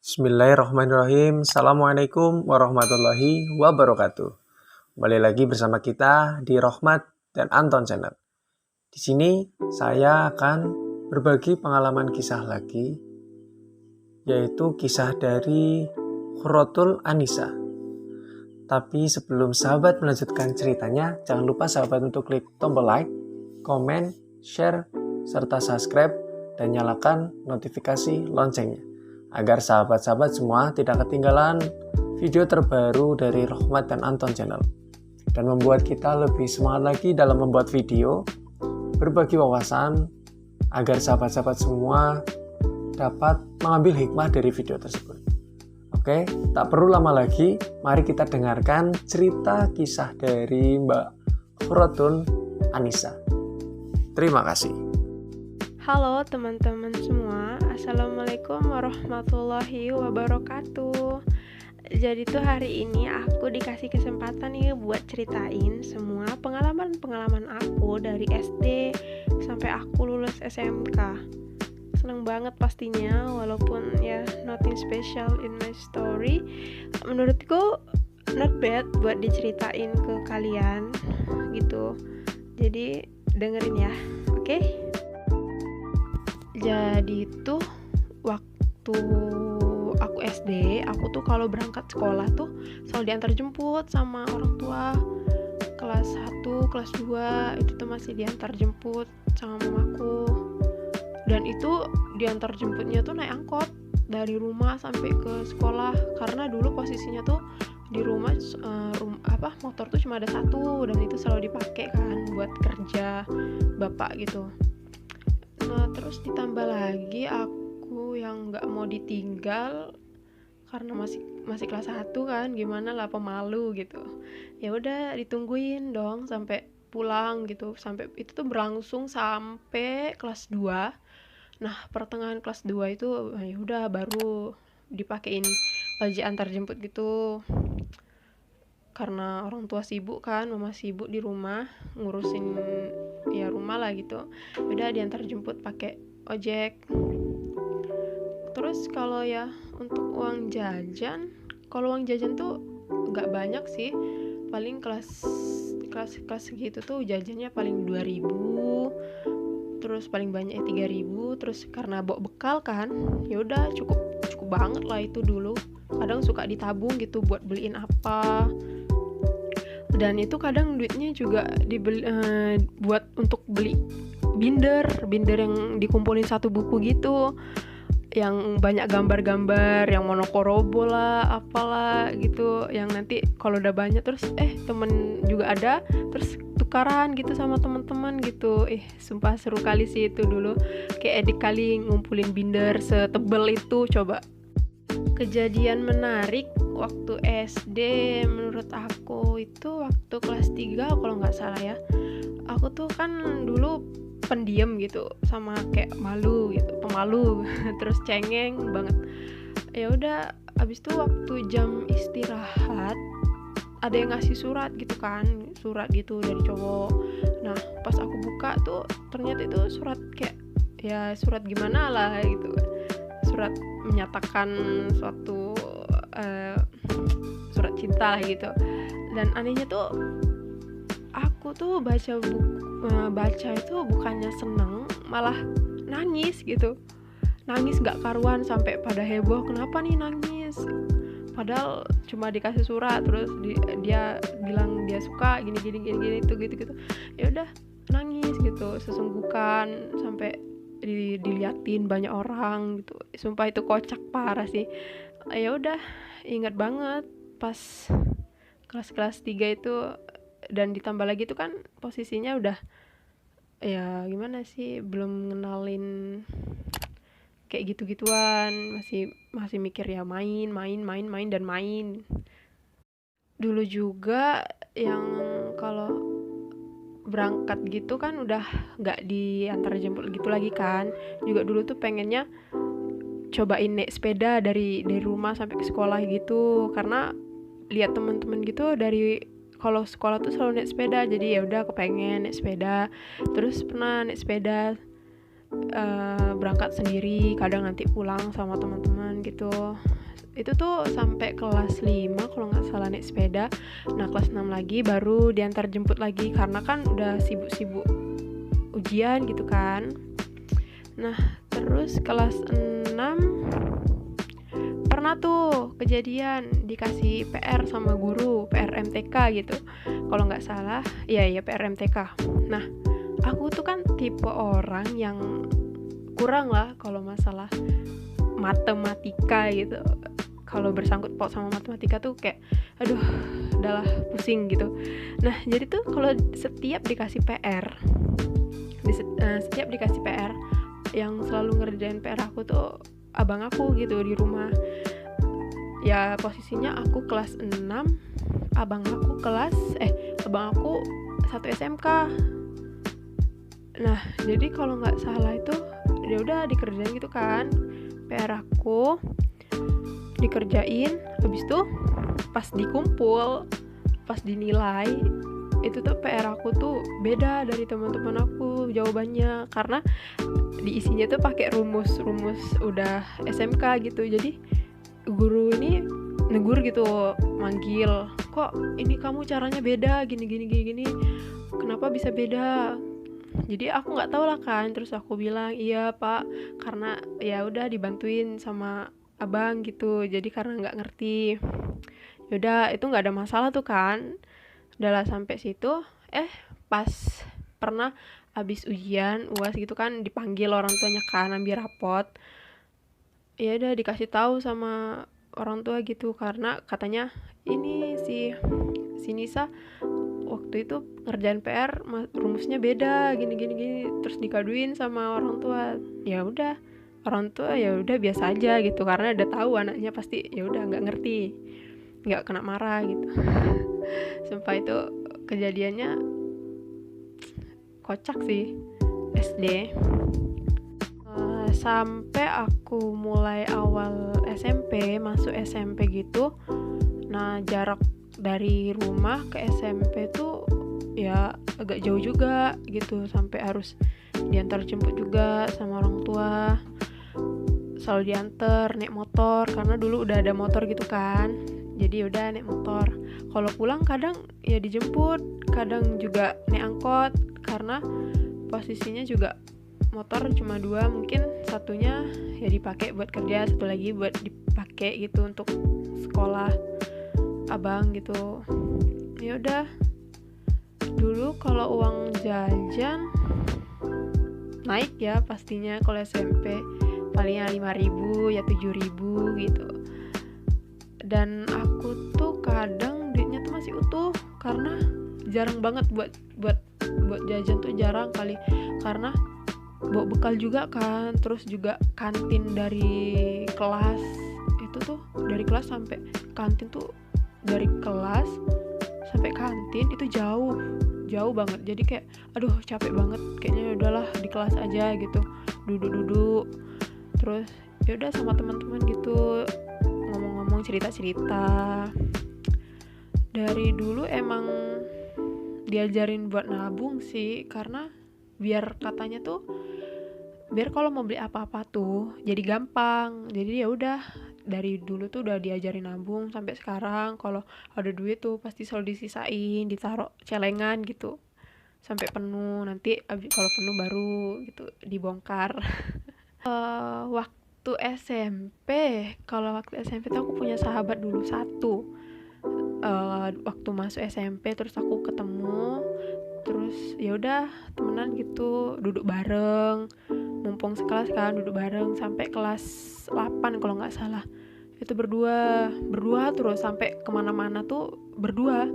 Bismillahirrahmanirrahim. Assalamualaikum warahmatullahi wabarakatuh. Kembali lagi bersama kita di Rohmat dan Anton Channel. Di sini saya akan berbagi pengalaman kisah lagi, yaitu kisah dari Khuratul Anisa. Tapi sebelum sahabat melanjutkan ceritanya, jangan lupa sahabat untuk klik tombol like, komen, share, serta subscribe, dan nyalakan notifikasi loncengnya, agar sahabat-sahabat semua tidak ketinggalan video terbaru dari Rohmat dan Anton Channel, dan membuat kita lebih semangat lagi dalam membuat video, berbagi wawasan, agar sahabat-sahabat semua dapat mengambil hikmah dari video tersebut. Oke, tak perlu lama lagi, mari kita dengarkan cerita kisah dari Mbak Khuratul Anisa. Terima kasih. Halo teman-teman semua, Assalamualaikum warahmatullahi wabarakatuh. Jadi tuh hari ini aku dikasih kesempatan nih buat ceritain semua pengalaman-pengalaman aku dari SD sampai aku lulus SMK. Seneng banget pastinya, walaupun ya nothing special in my story. Menurutku not bad buat diceritain ke kalian gitu. Jadi dengerin ya, oke? Jadi tuh waktu aku SD, aku tuh kalau berangkat sekolah tuh selalu diantar jemput sama orang tua. Kelas 1, kelas 2 itu tuh masih diantar jemput sama mamaku. Dan itu diantar jemputnya tuh naik angkot dari rumah sampai ke sekolah, karena dulu posisinya tuh di rumah motor tuh cuma ada satu, dan itu selalu dipakai kan buat kerja bapak gitu. Nah terus ditambah lagi aku yang nggak mau ditinggal karena masih kelas 1 kan, gimana lah, pemalu gitu. Ya udah ditungguin dong sampai pulang gitu, sampai itu tuh berlangsung sampai kelas 2. Nah pertengahan kelas 2 itu ya udah baru dipakein ojek antar jemput gitu, karena orang tua sibuk kan, mama sibuk di rumah ngurusin ya rumah lah gitu. Udah diantar jemput pakai ojek. Terus kalau ya untuk uang jajan, tuh nggak banyak sih, paling kelas segitu tuh jajannya paling 2.000, terus paling banyak 3.000. Terus karena bawa bekal kan, ya udah cukup banget lah itu dulu. Kadang suka ditabung gitu buat beliin apa, dan itu kadang duitnya juga dibeli buat untuk beli binder yang dikumpulin satu buku gitu, yang banyak gambar-gambar, yang monokorobo lah, apalah gitu, yang nanti kalau udah banyak terus temen juga ada, terus tukaran gitu sama teman-teman gitu. Sumpah seru kali sih itu dulu, kayak edik kali ngumpulin binder setebel itu. Coba kejadian menarik waktu SD menurut aku itu waktu kelas 3 kalau nggak salah ya. Aku tuh kan dulu pendiam gitu, sama kayak malu gitu, pemalu terus cengeng banget. Ya udah abis itu waktu jam istirahat ada yang ngasih surat gitu dari cowok. Nah pas aku buka tuh ternyata itu surat kayak ya surat gimana lah gitu, surat menyatakan suatu surat cinta lah gitu. Dan anehnya tuh aku tuh baca itu bukannya seneng, malah nangis gitu. Nangis gak karuan, sampai pada heboh kenapa nih nangis, padahal cuma dikasih surat, terus dia bilang dia suka gini itu gitu. Ya udah nangis gitu sesungguhkan, sampai diliatin banyak orang gitu. Sumpah itu kocak parah sih. Ya udah ingat banget pas kelas 3 itu, dan ditambah lagi itu kan posisinya udah ya gimana sih, belum ngenalin kayak gitu-gituan, masih mikir ya main. Dulu juga yang kalau berangkat gitu kan udah nggak diantar jemput gitu lagi kan, juga dulu tuh pengennya cobain naik sepeda dari rumah sampai ke sekolah gitu, karena lihat teman-teman gitu dari kalau sekolah tuh selalu naik sepeda, jadi ya udah kepengen naik sepeda. Terus pernah naik sepeda berangkat sendiri, kadang nanti pulang sama teman-teman gitu. itu tuh sampai kelas 5 kalau nggak salah naik sepeda. Nah kelas 6 lagi baru diantar jemput lagi karena kan udah sibuk-sibuk ujian gitu kan. Nah terus kelas 6 pernah tuh kejadian dikasih PR sama guru, PR MTK gitu kalau nggak salah. Iya PR MTK. Nah aku tuh kan tipe orang yang kurang lah kalau masalah matematika gitu. Kalau bersangkut paut sama matematika tuh kayak aduh udahlah pusing gitu. Nah jadi tuh kalau setiap dikasih PR yang selalu ngerjain PR aku tuh abang aku gitu di rumah. Ya posisinya aku kelas 6, abang aku satu SMK. Nah jadi kalau nggak salah itu ya udah dikerjain gitu kan PR aku, dikerjain. Habis itu pas dikumpul, pas dinilai, itu tuh PR aku tuh beda dari teman-teman aku jawabannya karena diisinya tuh pakai rumus udah SMK gitu. Jadi guru ini negur gitu, manggil, kok ini kamu caranya beda gini kenapa bisa beda. Jadi aku nggak tahu lah kan, terus aku bilang iya pak karena ya udah dibantuin sama abang gitu, jadi karena nggak ngerti. Yaudah itu nggak ada masalah tuh kan, udahlah sampai situ. Pas pernah abis ujian UAS gitu kan dipanggil orang tuanya kan ambil rapot. Ya udah dikasih tahu sama orang tua gitu karena katanya ini si Nisa waktu itu ngerjain PR rumusnya beda gini terus dikaduin sama orang tua. Ya udah orang tua ya udah biasa aja gitu karena udah tahu anaknya pasti ya udah nggak ngerti, nggak kena marah gitu. Sumpah itu kejadiannya kocak sih SD. Sampai aku mulai awal SMP, masuk SMP gitu. Nah jarak dari rumah ke SMP tuh ya agak jauh juga gitu, sampai harus diantar jemput juga sama orang tua. Selalu diantar naik motor karena dulu udah ada motor gitu kan, jadi udah naik motor. Kalau pulang kadang ya dijemput, kadang juga naik angkot karena posisinya juga motor cuma 2, mungkin satunya ya dipakai buat kerja, satu lagi buat dipakai gitu untuk sekolah abang gitu. Ya udah dulu kalau uang jajan naik ya pastinya. Kalau SMP palingnya 5.000 ya 7.000 gitu. Dan aku tuh kadang duitnya tuh masih utuh karena jarang banget buat jajan tuh jarang kali karena bawa bekal juga kan. Terus juga kantin dari kelas itu tuh, dari kelas sampai kantin tuh, dari kelas sampai kantin itu jauh banget. Jadi kayak aduh capek banget, kayaknya udahlah di kelas aja gitu, duduk terus ya udah sama teman-teman gitu ngomong-ngomong cerita. Dari dulu emang diajarin buat nabung sih karena biar katanya tuh biar kalau mau beli apa-apa tuh jadi gampang. Jadi ya udah dari dulu tuh udah diajarin nabung sampai sekarang. Kalau ada duit tuh pasti selalu disisain, ditaruh celengan gitu sampai penuh. Nanti kalau penuh baru gitu dibongkar. Waktu SMP, kalau waktu SMP tuh aku punya sahabat dulu satu. Waktu masuk SMP terus aku ketemu, terus ya udah temenan gitu, duduk bareng, mumpung sekelas kan duduk bareng sampai kelas 8 kalau nggak salah. Itu berdua terus sampai kemana-mana tuh berdua,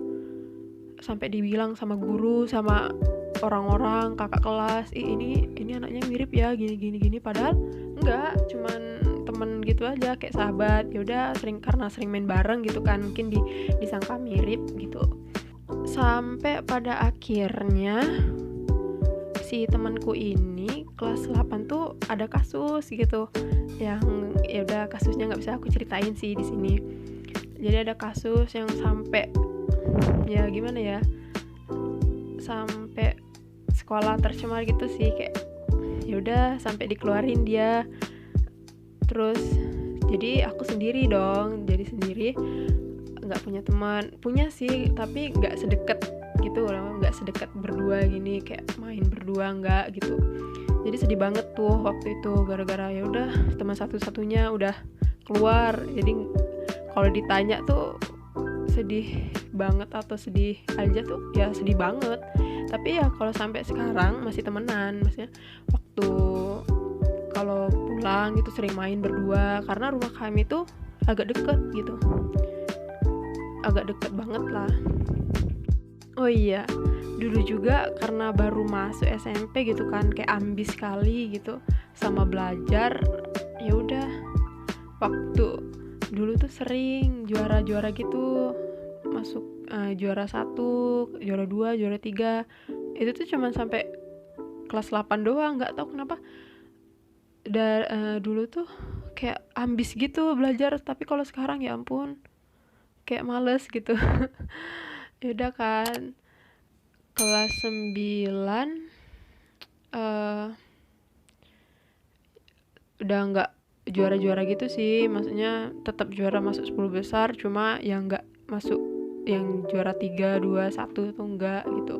sampai dibilang sama guru sama orang-orang kakak kelas, ini anaknya mirip ya gini padahal enggak, cuman temen gitu aja kayak sahabat. Ya udah karena sering main bareng gitu kan mungkin disangka mirip gitu. Sampai pada akhirnya si temanku ini kelas 8 tuh ada kasus gitu yang ya udah kasusnya nggak bisa aku ceritain sih di sini. Jadi ada kasus yang sampai ya gimana ya, sampai sekolah tercemar gitu sih, kayak ya udah sampai dikeluarin dia. Terus Jadi aku sendiri dong, jadi sendiri, nggak punya teman. Punya sih tapi nggak sedekat gitu loh, nggak sedekat berdua gini kayak main berdua, nggak gitu. Jadi sedih banget tuh waktu itu gara-gara ya udah teman satu-satunya udah keluar. Jadi kalau ditanya tuh sedih banget atau sedih aja tuh ya sedih banget. Tapi ya kalau sampai sekarang masih temenan, maksudnya waktu kalau pulang gitu sering main berdua karena rumah kami tuh agak deket gitu, agak deket banget lah. Oh iya, dulu juga karena baru masuk SMP gitu kan, kayak ambis sekali gitu sama belajar. Ya udah, waktu dulu tuh sering juara-juara gitu, masuk juara 1, juara 2, juara 3. Itu tuh cuman sampai kelas 8 doang, nggak tahu kenapa. Dulu tuh kayak ambis gitu belajar, tapi kalau sekarang ya ampun, kayak males gitu. Ya udah kan, kelas 9 udah nggak juara-juara gitu sih, maksudnya tetap juara masuk 10 besar, cuma yang nggak masuk yang juara 3, 2, 1 tuh enggak gitu.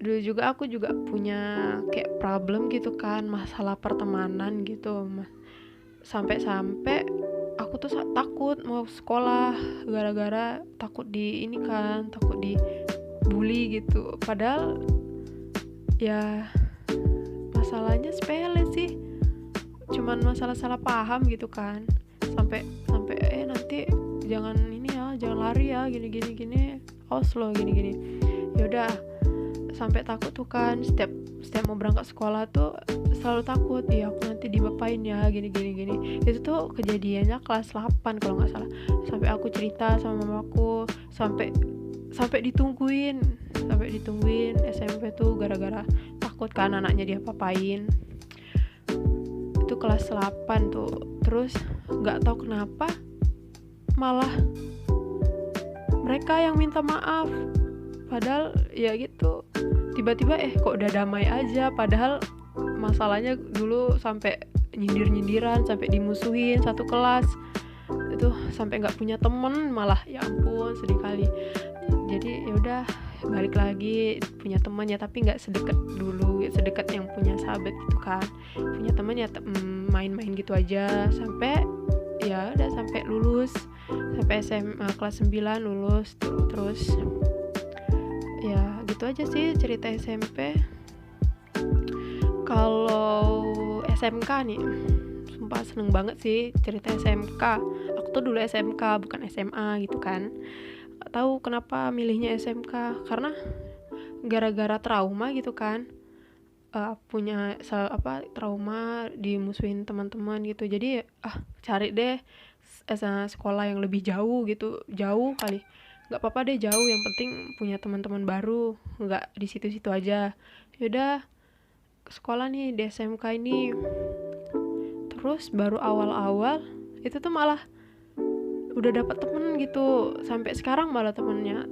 Dulu juga aku juga punya kayak problem gitu kan, masalah pertemanan gitu. Sampai-sampai aku tuh takut mau sekolah gara-gara takut di ini kan, takut dibully gitu. Padahal ya masalahnya sepele sih, cuman masalah salah paham gitu kan. Sampai nanti jangan ini ya, jangan lari ya, gini awas lo gini. Ya udah, sampai takut tuh kan, setiap mau berangkat sekolah tuh selalu takut ya aku nanti diapain ya gini. Itu tuh kejadiannya kelas 8 kalau nggak salah. Sampai aku cerita sama mamaku, sampai ditungguin SMP tuh gara-gara takut kan anaknya diapa-apain. Itu kelas 8 tuh. Terus nggak tahu kenapa malah mereka yang minta maaf, padahal ya gitu tiba-tiba kok udah damai aja, padahal masalahnya dulu sampai nyindir-nyindiran, sampai dimusuhin satu kelas itu, sampai nggak punya temen malah. Ya ampun, sedih kali. Jadi ya udah, balik lagi punya teman ya, tapi nggak sedekat dulu, sedekat yang punya sahabat gitu kan. Punya teman ya main-main gitu aja, sampai ya udah sampai lulus, sampai SMA kelas 9 lulus. Terus ya gitu aja sih cerita SMP. Kalau SMK nih, sumpah seneng banget sih cerita SMK. Aku tuh dulu SMK bukan SMA gitu kan. Gak tahu kenapa milihnya SMK, karena gara-gara trauma gitu kan. Punya trauma dimusuhin teman-teman gitu. Jadi cari deh sekolah yang lebih jauh gitu, jauh kali. Nggak apa-apa deh jauh, yang penting punya teman-teman baru, nggak di situ-situ aja. Yaudah, sekolah nih di SMK ini. Terus baru awal-awal itu tuh malah udah dapat temen gitu, sampai sekarang malah temennya.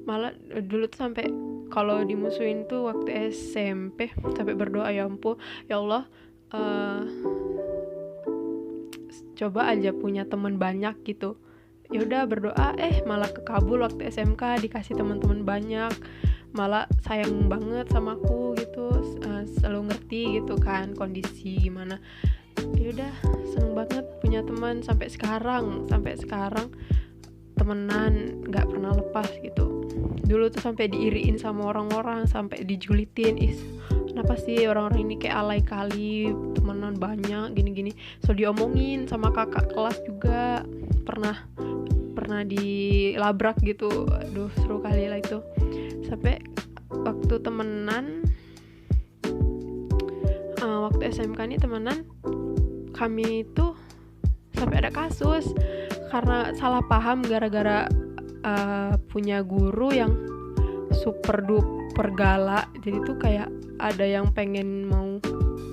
Malah dulu tuh sampai kalau dimusuhin tuh waktu SMP sampai berdoa, ya ampun, ya Allah, coba aja punya teman banyak gitu. Ya udah berdoa, malah kekabul waktu SMK, dikasih teman-teman banyak, malah sayang banget sama aku gitu, selalu ngerti gitu kan kondisi gimana. Ya udah, seneng banget punya teman sampai sekarang temenan, nggak pernah lepas gitu. Dulu tuh sampai diiriin sama orang-orang, sampai dijulitin, kenapa sih orang-orang ini kayak alay kali, temenan banyak gini-gini. So diomongin sama kakak kelas juga, pernah dilabrak gitu. Aduh, seru kali lah itu. Sampai waktu temenan, waktu SMK nih temenan, kami itu sampai ada kasus karena salah paham gara-gara punya guru yang super duper galak. Jadi tuh kayak ada yang pengen mau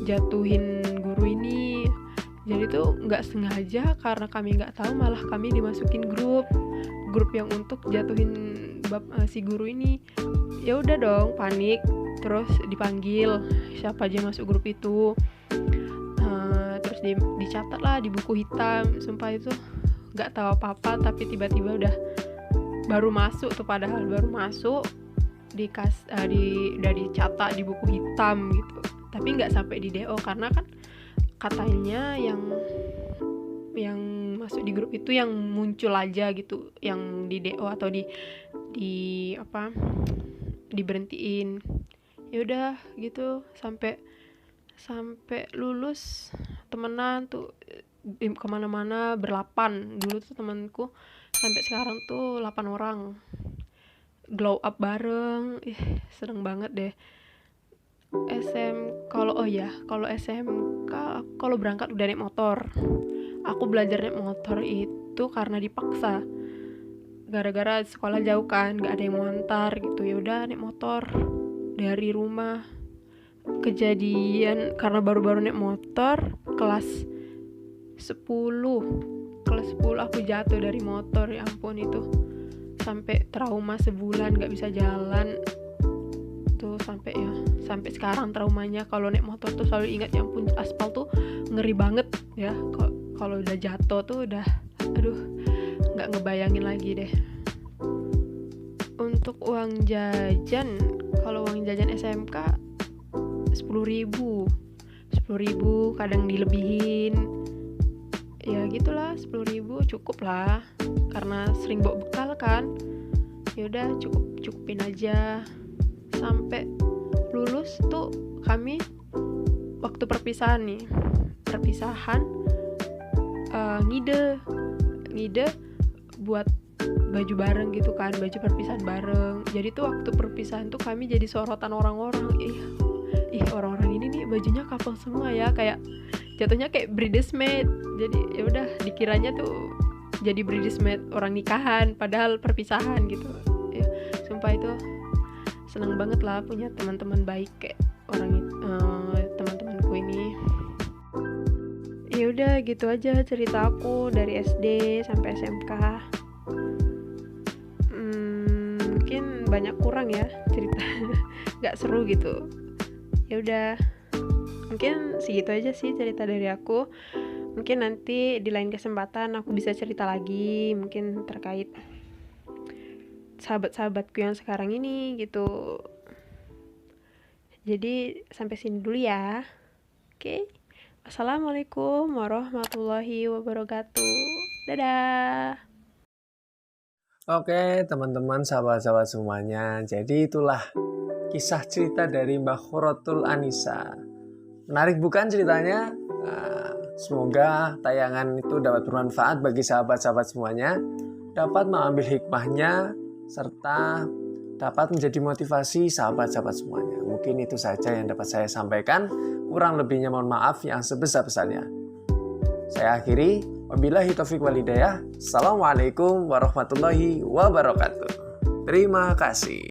jatuhin guru ini. Jadi tuh nggak sengaja, karena kami nggak tahu, malah kami dimasukin grup yang untuk jatuhin si guru ini. Ya udah dong, panik, terus dipanggil siapa aja masuk grup itu. Terus dicatat lah di buku hitam. Sumpah itu nggak tahu apa-apa, tapi tiba-tiba udah baru masuk tuh, padahal baru masuk udah dicatat di buku hitam gitu, tapi nggak sampai di DO karena kan katanya yang masuk di grup itu yang muncul aja gitu, yang di DO atau di apa diberhentiin. Ya udah gitu sampai lulus temenan tuh kemana-mana berlapan. Dulu tuh temanku sampai sekarang tuh 8 orang glow up bareng. Seneng banget deh. Kalau SMK kalau berangkat udah naik motor. Aku belajar naik motor itu karena dipaksa, gara-gara sekolah jauh kan, nggak ada yang mau antar gitu. Ya udah naik motor dari rumah. Kejadian karena baru-baru naik motor kelas 10 aku jatuh dari motor. Ya ampun, itu sampai trauma sebulan nggak bisa jalan tuh, sampai sekarang traumanya. Kalau naik motor tuh selalu ingat, ya ampun, aspal tuh ngeri banget ya. Kalau udah jatuh tuh udah aduh, nggak ngebayangin lagi deh. Untuk uang jajan, kalau uang jajan SMK 10.000, kadang dilebihin. Ya gitulah, 10.000 cukup lah, karena sering bawa bekal kan. Ya udah cukupin aja. Sampai lulus tuh kami waktu perpisahan ngide buat baju bareng gitu kan, baju perpisahan bareng. Jadi tuh waktu perpisahan tuh kami jadi sorotan orang-orang. Orang-orang ini nih bajunya couple semua ya, kayak jatuhnya kayak bridesmaid. Jadi ya udah dikiranya tuh jadi bridesmaid orang nikahan, padahal perpisahan gitu ya. Sumpah itu seneng banget lah punya teman-teman baik kayak teman-temanku ini. Ya udah gitu aja cerita aku dari SD sampai SMK. Mungkin banyak kurang ya cerita, nggak seru gitu. Ya udah, mungkin segitu aja sih cerita dari aku. Mungkin nanti di lain kesempatan aku bisa cerita lagi, mungkin terkait sahabat-sahabatku yang sekarang ini gitu. Jadi sampai sini dulu ya. Oke. Assalamualaikum warahmatullahi wabarakatuh. Dadah. Oke, teman-teman, sahabat-sahabat semuanya. Jadi itulah kisah cerita dari Mbak Khuratul Anisa. Menarik bukan ceritanya? Semoga tayangan itu dapat bermanfaat bagi sahabat-sahabat semuanya, dapat mengambil hikmahnya, serta dapat menjadi motivasi sahabat-sahabat semuanya. Mungkin itu saja yang dapat saya sampaikan. Kurang lebihnya mohon maaf yang sebesar-besarnya. Saya akhiri. Wabillahi taufiq wal hidayah. Assalamualaikum warahmatullahi wabarakatuh. Terima kasih.